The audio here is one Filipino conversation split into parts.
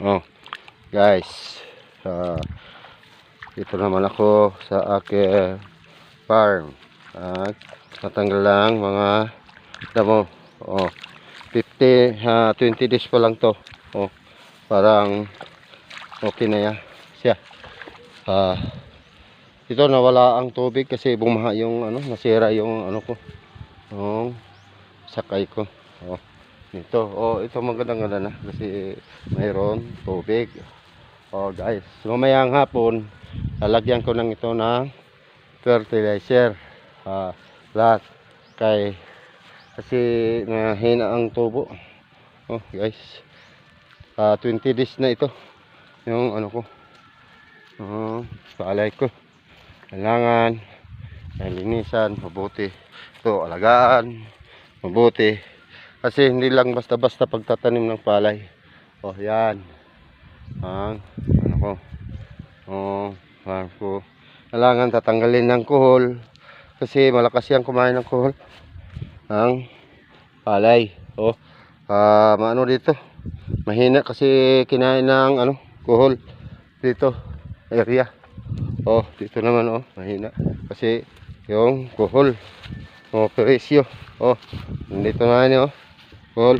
Oh, guys. Dito naman ako sa aking farm. At natanggal lang mga damo. Oh, 20 days pa lang to. Oh, parang okay na yan siya. Ito nawala ang tubig kasi bumaha yung nasira yung ko. Yung sakay ko. Oh, ito maganda na kasi mayroon tubig. Oh, guys, mamayang hapon lalagyan ko ng ito ng fertilizer. Lahat kasi mahina ang tubo. Oh, guys, 20 days na ito yung ko. Palay ko kailangan linisan mabuti. Ito alagaan mabuti kasi hindi lang basta-basta pagtatanim ng palay. Oh, yan ang ko. Farm ko. Kailangan tatanggalin ng kuhol kasi malakas yan kumain ng kuhol ang palay. Oh, maano dito, mahina kasi kinain ng kuhol dito area. Oh, dito naman mahina kasi yung kuhol. Oh, presyo. Oh, dito na niyo kuhol.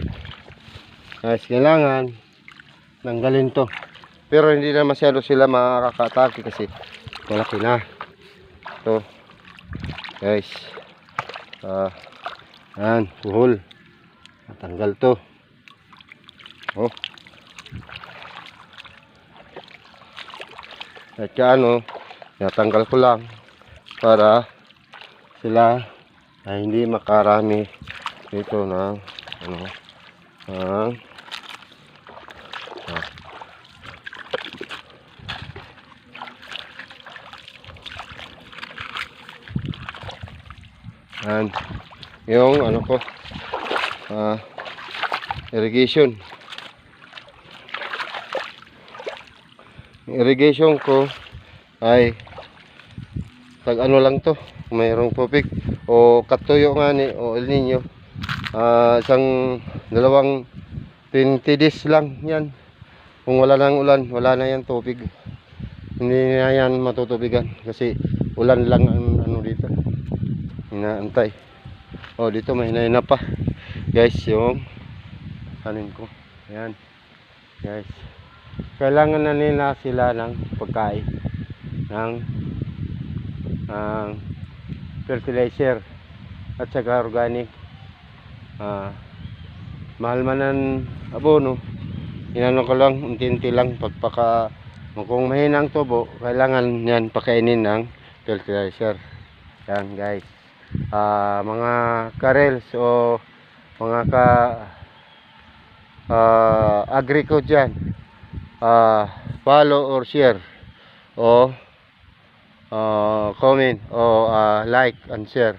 Guys, kailangan tanggalin to. Pero hindi na masyado sila makakatake kasi malaki na. Ito. Guys. Yan, kuhol. Natanggal to. Oh. At natanggal ko lang para sila ay hindi makarami dito ng and yung ko irrigation ko ay tag lang to, mayroong tubig o katuyo nga ni o El Nino. Isang dalawang 20 days lang yan. Kung wala nang ulan, wala na yan tubig, hindi na yan matutubigan kasi ulan lang ang dito inaantay. Oh, dito may hinaina pa guys yung kanin ko. Ayan guys, kailangan na nila sila ng pagkain ng fertilizer at saka organic. Mahal man ang abono, inano ko lang unti-unti lang pagpaka. Kung mahina ang tubo, kailangan yan pakainin ng fertilizer. Yan guys, mga karels o mga agri ko dyan, follow or share o comment o like and share.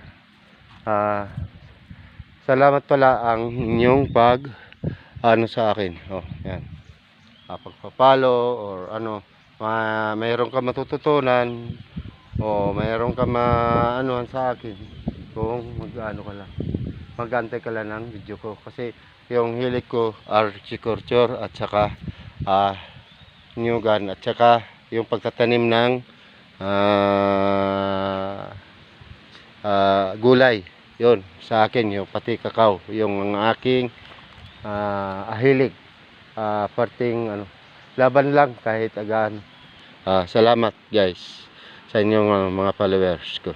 Salamat pala ang inyong pag sa akin. Oh, yan. Pagpapalo or mayroon ka matututunan o mayroon ka maanuhan sa akin kung mag-antay ka lang ng video ko kasi yung hilig ko horticulture at saka nyugan at saka yung pagtatanim ng gulay. Yun sa akin, yung pati kakao yung aking hilig. Parting laban lang kahit agaan. Salamat guys sa inyong mga followers ko.